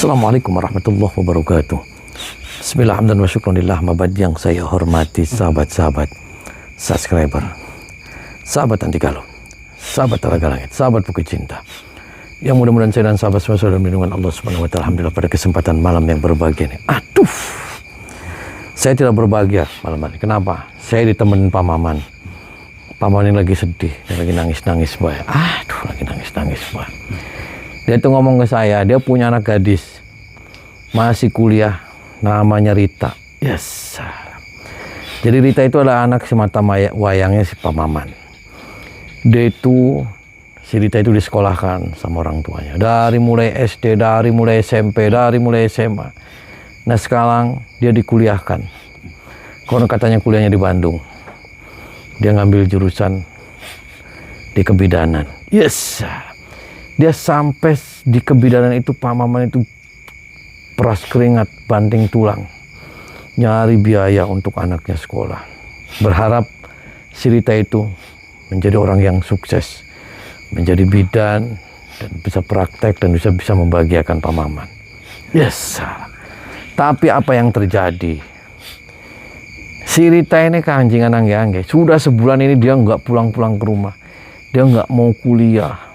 Assalamualaikum warahmatullahi wabarakatuh. Bismillah, hamdan wa syukranillah. Mabad yang saya hormati sahabat-sahabat subscriber, sahabat anti galau, sahabat telaga langit, sahabat bukit cinta, yang mudah-mudahan saya dan sahabat semua dalam lindungan Allah Subhanahu wa Ta'ala. Alhamdulillah, pada kesempatan malam yang berbahagia ini. Aduh, saya tidak berbahagia malam ini. Kenapa? Saya ditemenin Pak Maman. Pak Maman ini lagi sedih, dia lagi nangis-nangis, Boy. Aduh, lagi nangis-nangis, Boy. Dia tuh ngomong ke saya, dia punya anak gadis, masih kuliah, namanya Rita. Yes. Jadi Rita itu adalah anak semata wayangnya si Pak Maman. Dia itu, si Rita itu disekolahkan sama orang tuanya. Dari mulai SD, dari mulai SMP, dari mulai SMA. Nah sekarang dia dikuliahkan. Karena katanya kuliahnya di Bandung. Dia ngambil jurusan di kebidanan. Yes. Dia sampai di kebidanan itu, Pak Maman itu peras keringat, banting tulang, nyari biaya untuk anaknya sekolah. Berharap si Rita itu menjadi orang yang sukses, menjadi bidan, dan bisa praktek, dan bisa membahagiakan Pak Maman. Yes. Tapi apa yang terjadi? Si Rita ini keanjingan angge-angge. Sudah sebulan ini dia nggak pulang-pulang ke rumah. Dia nggak mau kuliah.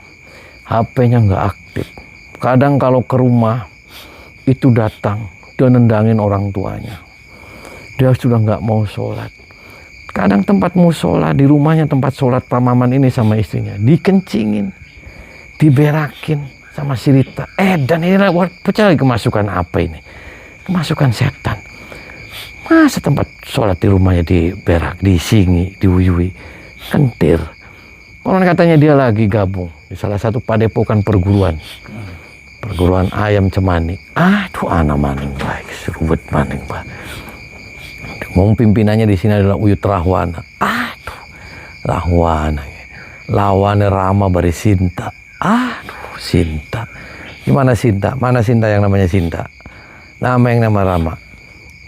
HP-nya nggak aktif. Kadang kalau ke rumah itu datang, dia nendangin orang tuanya. Dia sudah nggak mau sholat. Kadang tempat musola di rumahnya, tempat sholat Pak Maman ini sama istrinya, dikencingin, diberakin sama si Rita. Dan ini percaya kemasukan apa ini? Kemasukan setan. Masa tempat sholat di rumahnya diberak, disingi, diuyui, kentir. Orang katanya dia lagi gabung di salah satu padepokan perguruan ayam cemanik. Aduh, anak maning baik, serubet maning pak. Ngomong pimpinannya di sini adalah Uyut Rahwana. Aduh, Rahwana, lawannya Rama bari Sinta. Aduh, Sinta. Gimana Sinta? Mana Sinta yang namanya Sinta? Nama yang nama Rama.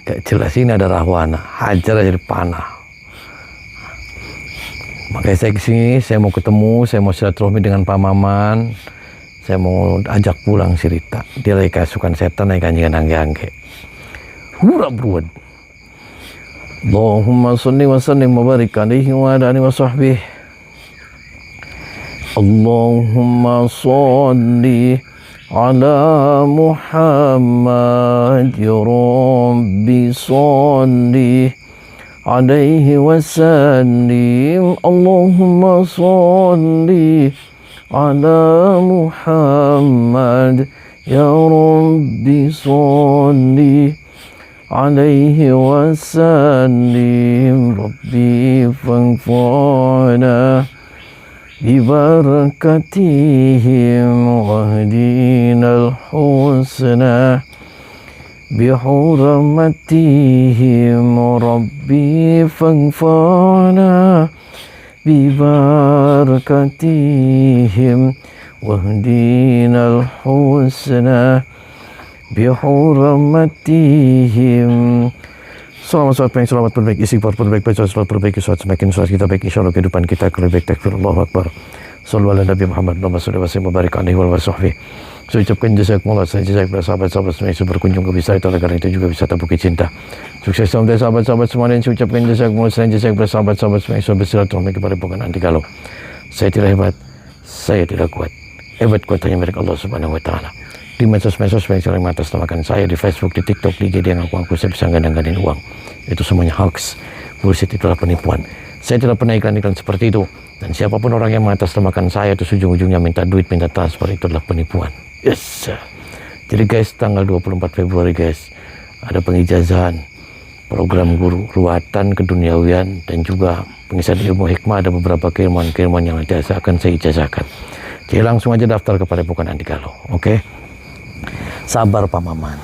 Gak jelas. Ini ada Rahwana, hajar aja dipanah. Makanya saya kesini, saya mau ketemu, saya mau silaturahmi dengan Pak Maman, saya mau ajak pulang si Rita. Dia lagi kasukan setan, lagi kanjingan angge-angge. Hurra beruad. Allahumma salli wa sallim wa barik alaihi wa ala alihi wa sahbihi. Allahumma salli ala Muhammad ya Rabbi salli alaihi wasallim. Allahumma salli ala Muhammad ya Rabbi salli alaihi wasallim. Rabbi fanfa'na bibarakatihim wahdina al-husna بحرمتهم ربي فانفعنا ببركتهم واهدنا الحسنى بحرمتهم. Salawat baik, salawat berbaik, istighfar berbaik, baca salawat berbaik, semakin sholat kita baik, insya Allah kehidupan kita akan lebih baik. Takbirullahu Akbar. Sallu ala Nabi Muhammad, Allahumma salli wa sallim wa barik alaihi wa sahbihi. Saya ucapkan jazakumullah, saya jazakumullah sahabat-sahabat semua yang berkunjung ke Bisa itu, oleh karena itu juga Wisata Bukit Cinta. Sukses untuk sahabat-sahabat semua, dan saya ucapkan jazakumullah, saya jazakumullah sahabat-sahabat semua yang bersilaturahmi kepada bukan anti galau. Saya tidak hebat, saya tidak kuat. Hebat kuat hanya milik Allah Subhanahu wa Ta'ala. Di medsos-medsos yang sering mengatasnamakan saya, di Facebook, di TikTok, di IG, yang ngaku-ngaku saya bisa gadang-gadang uang. Itu semuanya hoax, bullshit, itulah penipuan. Saya tidak pernah iklan-iklan seperti itu. Dan siapapun orang yang mengatasnamakan saya itu ujung-ujungnya minta duit, minta transfer, itu adalah penipuan. Yes. Jadi guys, tanggal 24 Februari guys, ada pengijazahan program guru ruatan keduniawian dan juga pengisian ilmu hikmah. Ada beberapa keilmuan-keilmuan yang nanti akan saya ijazahkan. Jadi langsung aja daftar kepada bukan anti galau. Oke? Sabar Pak Maman.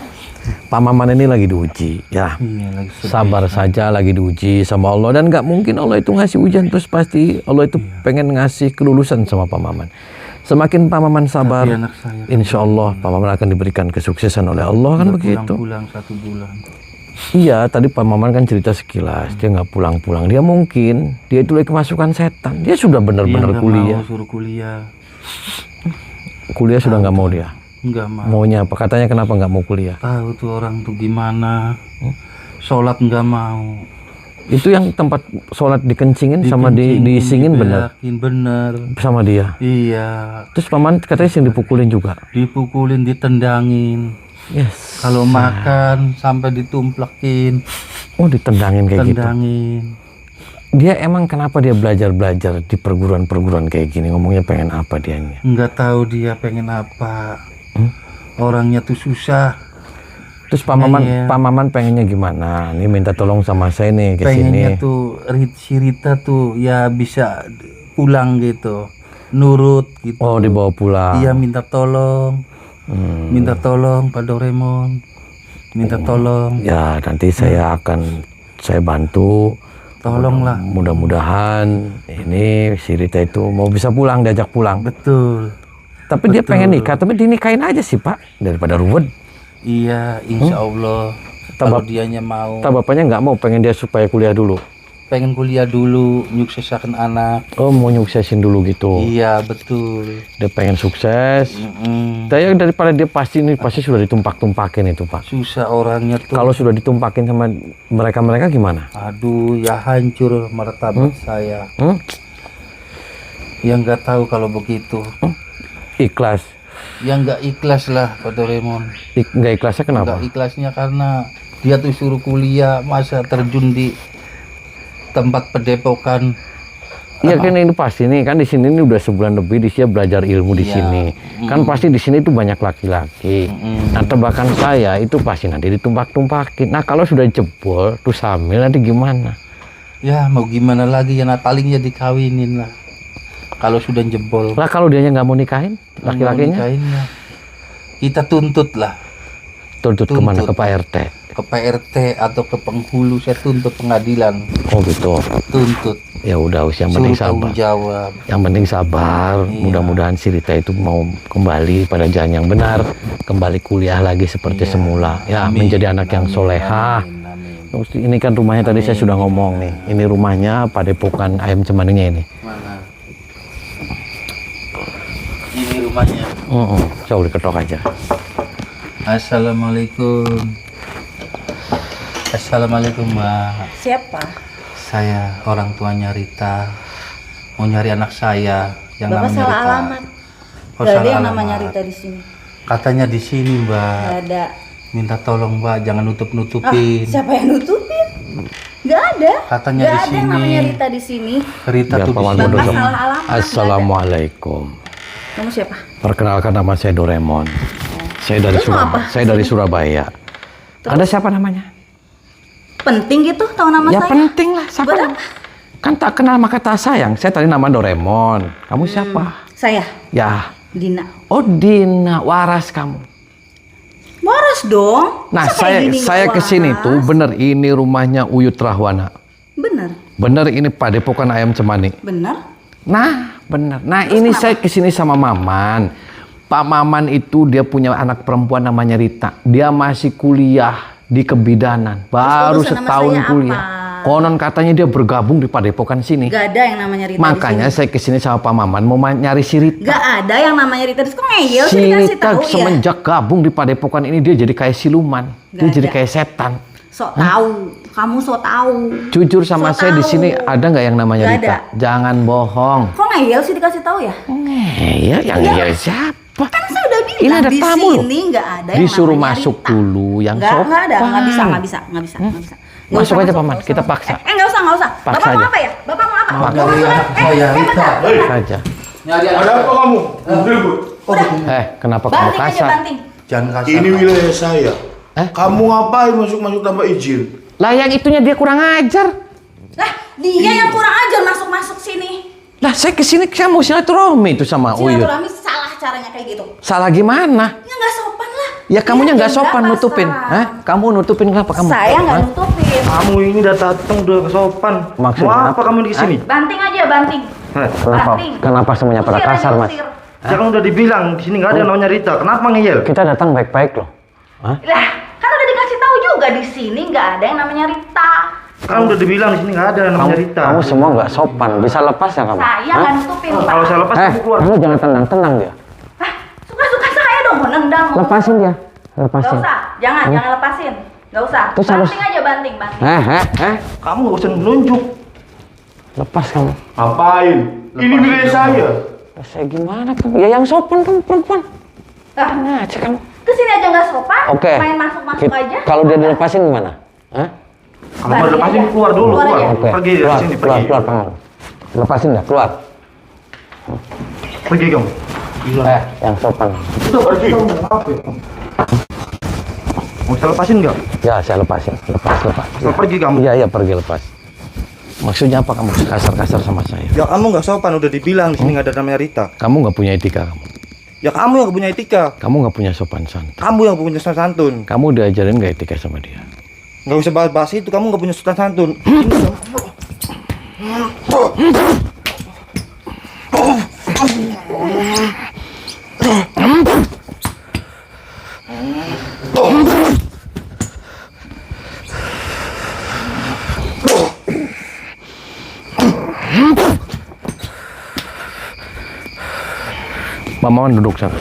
Pak Maman ini lagi diuji ya. Lagi sabar saja, lagi diuji sama Allah, dan nggak mungkin Allah itu ngasih ujian terus pasti Allah itu pengen ngasih kelulusan sama Pak Maman. Semakin Pak Maman sabar, insya Allah Pak Maman akan diberikan kesuksesan oleh Allah, kan begitu. Pulang 1 bulan. Iya, tadi Pak Maman kan cerita sekilas, dia nggak pulang-pulang. Dia mungkin, dia itu lagi kemasukan setan. Dia sudah benar-benar kuliah. Suruh kuliah. Kuliah sudah nggak mau dia. Nggak mau. Maunya apa? Katanya kenapa nggak mau kuliah? Tahu tuh orang tuh gimana. Sholat nggak mau. Itu yang tempat sholat dikencingin sama diisingin bener? Bener. Sama dia? Iya. Terus paman katanya sering dipukulin juga? Dipukulin, ditendangin. Yes. Kalau makan sampai ditumplekin. Oh, ditendangin kayak gitu? Tendangin. Dia emang kenapa dia belajar-belajar di perguruan-perguruan kayak gini? Ngomongnya pengen apa dianya? Nggak tahu dia pengen apa. Orangnya tuh susah. Terus Pak Maman pengennya gimana? Nih minta tolong sama saya nih ke Pengennya sini. tuh si Rita tuh ya bisa pulang gitu. Nurut gitu. Oh, dibawa pulang. Iya, minta tolong. Minta tolong Pak Doraemon. Minta tolong. Ya, nanti saya bantu. Tolonglah. Mudah-mudahan ini si Rita itu mau bisa pulang, diajak pulang. Betul. Tapi dia pengen nikah, tapi dinikahin aja sih Pak, daripada ruwet. Iya, insya Allah. Kalau dianya mau. Bapaknya nggak mau, pengen dia supaya kuliah dulu. Pengen kuliah dulu, nyuksesakan anak. Oh, mau nyuksesin dulu gitu. Iya, betul. Dia pengen sukses. Saya daripada dia pasti sudah ditumpak-tumpakin itu Pak. Susah orangnya tuh. Kalau sudah ditumpakin sama mereka gimana? Aduh, ya hancur martabat saya. Ya nggak tahu kalau begitu. Ikhlas. Ya nggak ikhlas lah Pak Doraemon. Nggak ikhlasnya kenapa? Nggak ikhlasnya karena dia tuh suruh kuliah, masa terjun di tempat pendepokan. Iya kan ini pasti nih kan di sini ini udah sebulan lebih dia belajar ilmu di sini. Kan pasti di sini itu banyak laki-laki. Nah, tebakan saya itu pasti nanti ditumpak-tumpakin. Nah, kalau sudah jebol terus hamil nanti gimana? Ya mau gimana lagi ya, nah, palingnya dikawinin lah. Kalau sudah jebol. Lah kalau dianya nggak mau nikahin laki-lakinya? Kita tuntut lah. Tuntut kemana? Ke Pak RT? Ke Pak RT atau ke penghulu, saya tuntut pengadilan. Oh gitu. Tuntut. Ya udah, yang penting sabar. Jawab. Yang penting sabar. Iya. Mudah-mudahan si Rita itu mau kembali pada jalan yang benar, kembali kuliah lagi seperti semula. Ya, menjadi anak yang solehah. Terus ini kan rumahnya tadi saya sudah ngomong nih. Ini rumahnya Padepokan Ayam Cemaninya ini. Mana? Ini rumahnya. Saya udah ketok aja. Assalamualaikum. Assalamualaikum Mbak. Siapa? Saya orang tuanya Rita. Mau nyari anak saya yang Bapak namanya salah Rita. alamat. Oh, Gak ada salah yang alamat. namanya Rita di sini. Katanya di sini Mbak. Gak ada. Minta tolong Mbak, jangan nutup-nutupin. Siapa yang nutupin? Gak ada. Katanya Gak di ada yang sini. namanya Rita di sini. Rita Biar tuh di Paman sini. bodoh Bapak sama. salah alamat. Assalamualaikum. Kamu siapa? Perkenalkan, nama saya Doraemon. Saya dari Terus mau Surabaya. apa? Saya dari Surabaya. Ada siapa namanya? Penting gitu tahu nama Ya saya? penting lah. Siapa? Berapa? Kan tak kenal maka tak sayang. Saya tadi nama Doraemon. Kamu siapa? Saya, Ya. Dina. Oh, Dina, waras kamu. Waras dong. Nah, Masa kayak gini saya nggak kesini waras? tuh bener ini rumahnya Uyut Rahwana. Bener, Bener ini Padepokan Ayam Cemani. bener. Nah, bener. Nah, ini saya kesini sama Maman. Pak Maman itu dia punya anak perempuan namanya Rita. Dia masih kuliah di kebidanan. Baru urusan sama setahun saya kuliah. apa? Konon katanya dia bergabung di Padepokan sini. Gak ada yang namanya Rita Makanya di sini. saya kesini sama Pak Maman mau nyari si Rita. Gak ada yang namanya Rita di sini. Kok ngeyel Si sih dikasih Rita tahu ya? semenjak gabung di Padepokan ini dia jadi kayak siluman. Dia Gak jadi ada. kayak setan. Sok tahu, kamu sok tahu. Jujur sama So saya di tahu. sini ada nggak yang namanya Nggak Rita? ada. Jangan bohong. Kok ngeyel sih dikasih tahu ya? Iya, yang iya siapa? Kan saya udah bilang Ini ada di tamu loh. sini nggak ada yang Disuruh namanya masuk Rita. dulu yang Nggak ada, nggak bisa, sopan. nggak bisa. Nggak Masuk usah, aja, masuk, Paman. nggak usah, Kita masuk. paksa. Nggak usah, nggak usah. Paksa Bapak mau aja. apa ya? Bapak mau apa? Paksa. Mau Nyari anak saya Rita. Saja. Nyari anak Ada apa kamu? Ribut. Kenapa kamu Banting aja, kasar? banting. Jangan kasar. Ini wilayah saya. Eh? Kamu ngapain masuk-masuk tanpa izin? Lah yang itunya dia kurang ajar. Lah, dia yang kurang ajar masuk-masuk sini. Lah saya kesini saya mau silaturahmi itu sama Uyut. Silaturahmi salah caranya kayak gitu. Salah gimana? Ya nggak sopan lah. Ya kamunya Ini nggak jam sopan berapa nutupin. sekarang? Kamu nutupin kenapa kamu? Saya nggak Hah? nutupin. Kamu ini udah datang udah kesopan. Maksudnya Mau apa apa? kamu di sini? Banting aja, banting. Kenapa? Banting. Kenapa semuanya pada Usir aja, kasar, Mas? usir. Jangan udah dibilang di sini nggak ada yang namanya Rita. Kenapa ngeyel? Kita datang baik-baik loh. Hah? Lah, kan udah dikasih tahu juga di sini nggak ada yang namanya Rita. Kan udah dibilang di sini nggak ada yang namanya Rita. Kamu semua nggak sopan. Bisa lepas ya kamu? Saya nggak nutupin, Pak. Kalau saya lepas kamu keluar. Kamu jangan tenang-tenang dia. Hah? Suka-suka saya dong, nendang mau. Lepasin dia. Gak Lepasin. usah, jangan lepasin. Gak usah. Terus harus- Banting aja, banting. Kamu nggak usah nunjuk. Lepas kamu. Ngapain? Ini wilayah saya. Saya gimana kamu? Ya yang sopan kamu perempuan. Ah, Nah, cek kamu. kesini aja nggak sopan. Oke. Main masuk-masuk aja. Kalau dia dilepasin gimana? Hah? Kamu mau lepasin keluar dulu, Keluar keluar. aja. Oke. Pergi dari keluar, sini, keluar, pergi. keluar, pangeran. Lepasin dah, keluar. Pergi kamu. Yang sopan. Udah pergi. Mau saya lepasin nggak? Ya, saya lepasin. Lepas. Mau pergi kamu. Iya, pergi lepas. Maksudnya apa kamu kasar-kasar sama saya? Ya kamu nggak sopan, udah dibilang di sini nggak ada namanya Rita. Kamu nggak punya etika kamu. Ya kamu yang punya etika. Kamu nggak punya sopan santun. Kamu yang punya sopan santun. Kamu diajarin nggak etika sama dia? Nggak usah bahas-bahas itu, kamu nggak punya sopan santun. Mamawan duduk sana.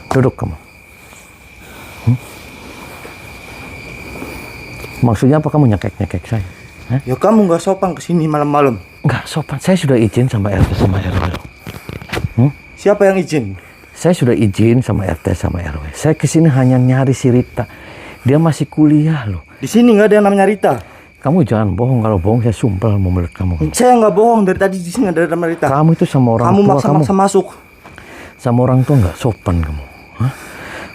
Duduk kamu. Maksudnya apa kamu nyekek-nyekek saya? Hah? Ya kamu nggak sopan kesini malam-malam. Nggak sopan. Saya sudah izin sama RT sama RW. Siapa yang izin? Saya sudah izin sama RT sama RW. Saya kesini hanya nyari si Rita. Dia masih kuliah loh. Di sini nggak ada yang namanya Rita. Kamu jangan bohong. Kalau bohong saya sumpel mau mulut kamu. Saya nggak bohong, dari tadi di sini nggak ada namanya Rita. Kamu itu sama orang Kamu tua maksa-maksa masuk. sama orang tua nggak sopan kamu. Hah?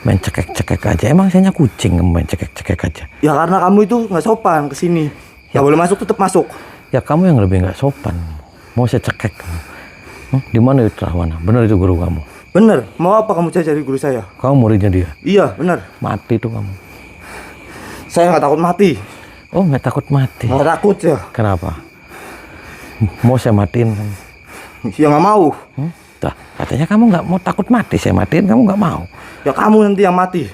Main cekek-cekek aja. Emang saya kucing kamu main cekek-cekek aja. Ya karena kamu itu nggak sopan kesini. Nggak boleh masuk, tetap masuk. Ya kamu yang lebih nggak sopan. Mau saya cekek kamu. Di mana itu Rahwana? Benar itu guru kamu? Bener, mau apa kamu cari guru saya? Kamu muridnya dia. Iya, bener. Mati tuh kamu. Saya nggak takut mati. Oh, nggak takut mati. Nggak takut ya. Kenapa? Mau saya matiin kamu? Ya nggak mau. Dah, katanya kamu nggak mau takut mati. Saya matiin, kamu nggak mau. Ya kamu nanti yang mati.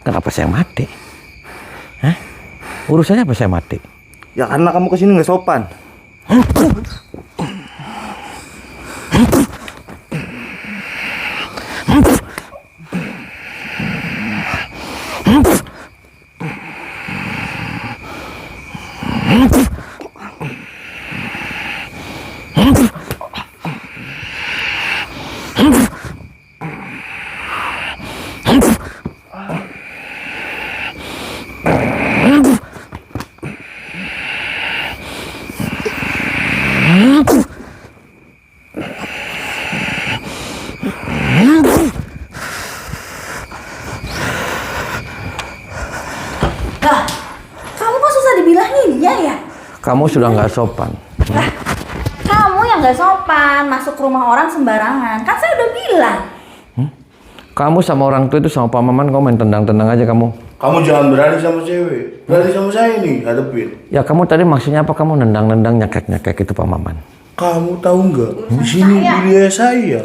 Kenapa saya mati? Hah? Urusannya apa saya mati? Ya karena kamu kesini nggak sopan. Lah, kamu kok susah dibilanginnya ya? Kamu sudah nggak sopan. Lah, kamu yang nggak sopan masuk ke rumah orang sembarangan. Kan saya udah bilang. Kamu sama orang tua itu sama Pak Maman, kamu main tendang-tendang aja kamu. Kamu jangan berani sama cewek. Berani sama saya nih, hadapin. Ya kamu tadi maksudnya apa? Kamu nendang-nendang nyekek-nyekek itu Pak Maman. Kamu tahu nggak? Di sini wilayah saya.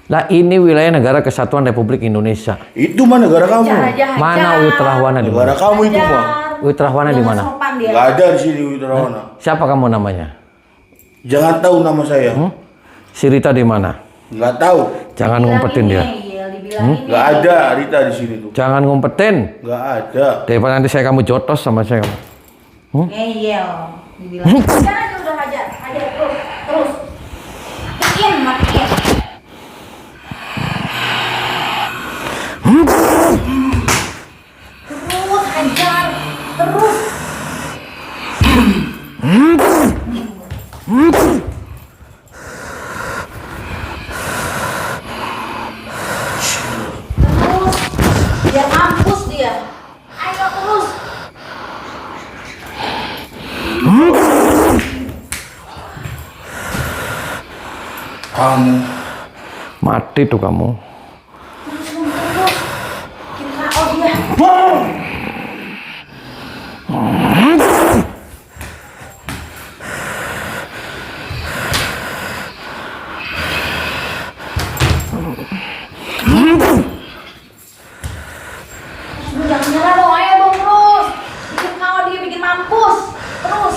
Lah ini wilayah Negara Kesatuan Republik Indonesia. Itu mah negara kamu. Hajar. Mana Uyut Rahwana di Negara mana? kamu itu mah. Uyut Rahwana di mana? Sopan dia. Nggak ada di sini Witarawana. Siapa kamu namanya? Jangan tahu nama saya. Si Rita di mana? Nggak tahu. Jangan ngumpetin dia. Dibilangin Nggak ada Rita di sini tuh. Jangan ngumpetin. Nggak ada. Daripada nanti saya kamu jotos sama saya. ngeyel. Dibilangin. Hajar aja udah hajar. Hajar terus. Matiin. Terus hajar. Terus. Terus. Biar mampus dia. Ayo terus. Kamu Mati tuh kamu. Kita oh dia. Jangan nyerah dong, ayo dong terus. Bikin kau dia bikin mampus. Terus.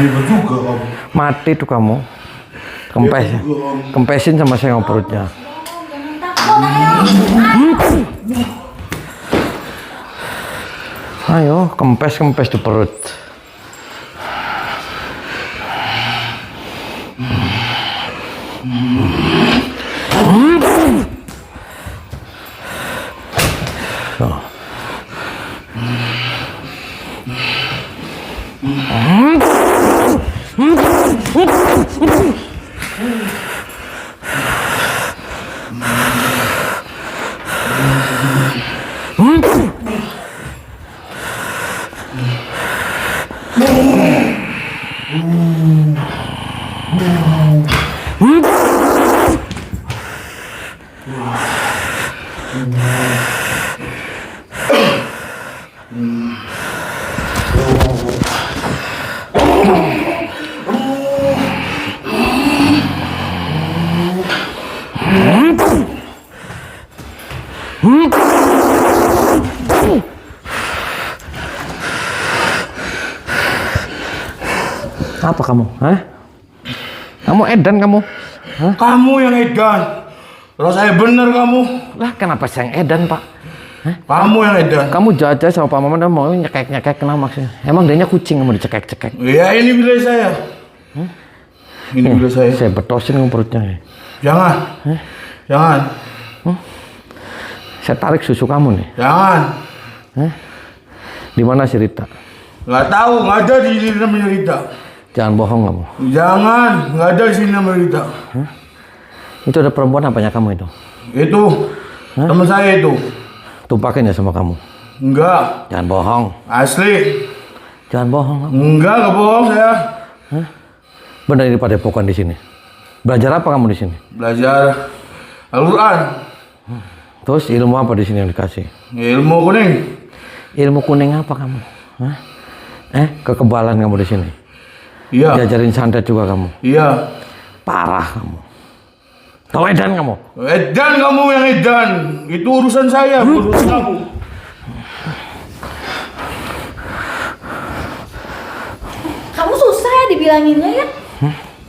Hebat juga kamu. Mati tuh kamu. Kempes. Kempesin sama saya yang perutnya. Ayo, kempes di perut. Apa kamu? Hah? Kamu edan kamu? Hah? Kamu yang edan. Kalau saya bener kamu. Lah kenapa saya yang edan pak? Hah? Kamu yang edan. Kamu jajah sama Pak Maman mau nyekek-nyekek kenapa maksudnya? Emang dianya kucing kamu dicekek-cekek? Ya ini bilah saya. Ini bilah saya. Saya betosin kamu perutnya. Jangan. Jangan. Saya tarik susu kamu nih. Jangan. Di mana si Rita? Nggak tahu, nggak ada di sini namanya Rita. Jangan bohong kamu. Jangan, nggak ada di sini namanya Rita. Itu ada perempuan apanya kamu itu? Itu teman saya itu. Tumpakin ya sama kamu. Enggak. Jangan bohong. Asli. Jangan bohong kamu. Enggak bohong saya. Benar ini pada pokan di sini. Belajar apa kamu di sini? Belajar Al-Quran. Terus ilmu apa di sini yang dikasih? Ilmu kuning. Ilmu kuning apa kamu? Hah? Kekebalan kamu di sini. Iya. Diajarin santet juga kamu. Iya. Parah kamu. Tahu edan kamu? Edan kamu yang edan. Itu urusan saya, urusan kamu. Kamu susah ya dibilanginnya ya?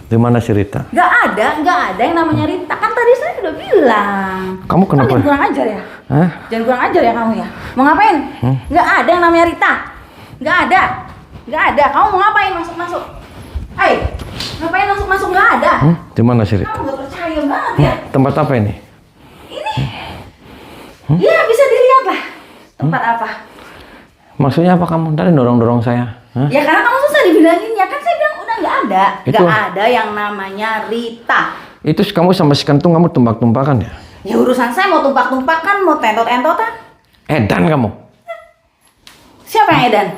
Di mana si Rita? Gak ada yang namanya Rita. Kan tadi saya udah bilang. Kamu kenapa? Jangan kurang ajar ya? Hah? Jangan kurang ajar ya kamu ya? Mau ngapain? Gak ada yang namanya Rita. Gak ada. Kamu mau ngapain? Masuk. Hai, ngapain masuk? Gak ada. Di mana si Rita? Kamu gak percaya banget ya? Tempat apa ini? Ini? Ya bisa dilihat lah. Tempat apa? Maksudnya apa kamu? Tadi dorong saya. Hah? Ya karena kamu susah dibilanginnya. Kan saya bilang udah gak ada. Itu- Gak ada yang namanya Rita. Itu kamu sama si Kentung kamu tumbak-tumbakan ya? Ya urusan saya mau tumpak-tumpakan, mau tentot-entotan. Edan kamu. Siapa yang edan?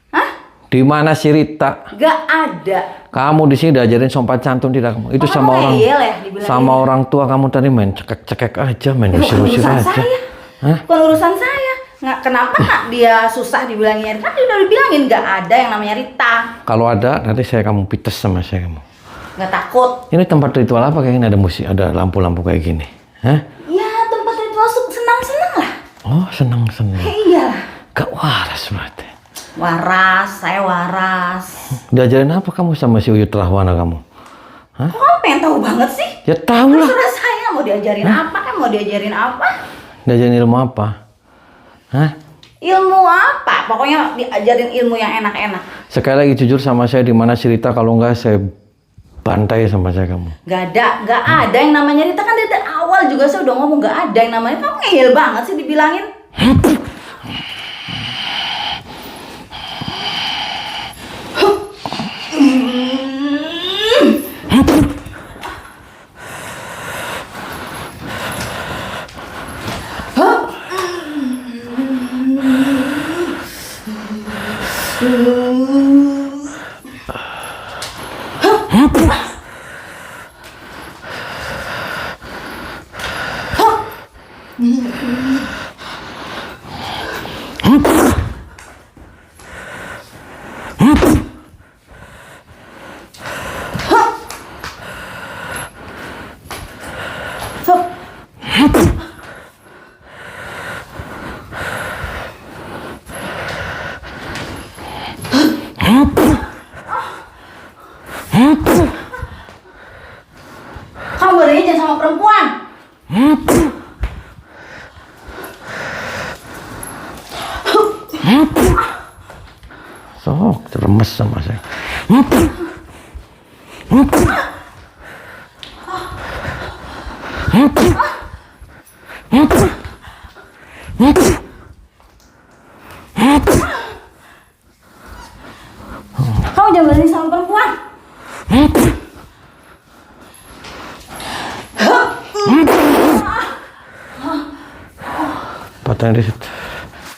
Hah? Di mana si Rita? Gak ada. Kamu di sini diajarin sopan santun tidak kamu? Itu Oh, sama kamu orang ngeyel ya dibilangin? sama orang tua kamu tadi main cekek-cekek aja, main Bukan usir-usir urusan aja. saya. Hah? Bukan urusan saya. Nggak, kenapa nggak dia susah dibilangin? Kan dia udah dibilangin nggak ada yang namanya Rita. Kalau ada nanti saya kamu pites sama saya kamu. Nggak takut. Ini tempat ritual apa kayak gini, ada musik, ada lampu-lampu kayak gini? Hah? Ya tempat ritual senang-senang lah. Oh, senang-senang. Iya. Gak waras berarti. Waras, saya waras. Diajarin apa kamu sama si Uyut Rahwana kamu? Kok kamu pengen tahu banget sih? Ya tahu lah. Terserah saya mau diajarin apa kan, mau diajarin apa? Diajarin ilmu apa? Hah? Ilmu apa? Pokoknya diajarin ilmu yang enak-enak. Sekali lagi jujur sama saya, di mana si Rita, kalau enggak saya bantai sama saya kamu. Gak ada yang namanya Rita. Kan dari awal juga saya udah ngomong gak ada yang namanya. Kamu ngeyel banget sih dibilangin. Kamu berani jangan sama perempuan. Sok, remes sama saya. Kamu jangan berani sama perempuan. Patah di situ.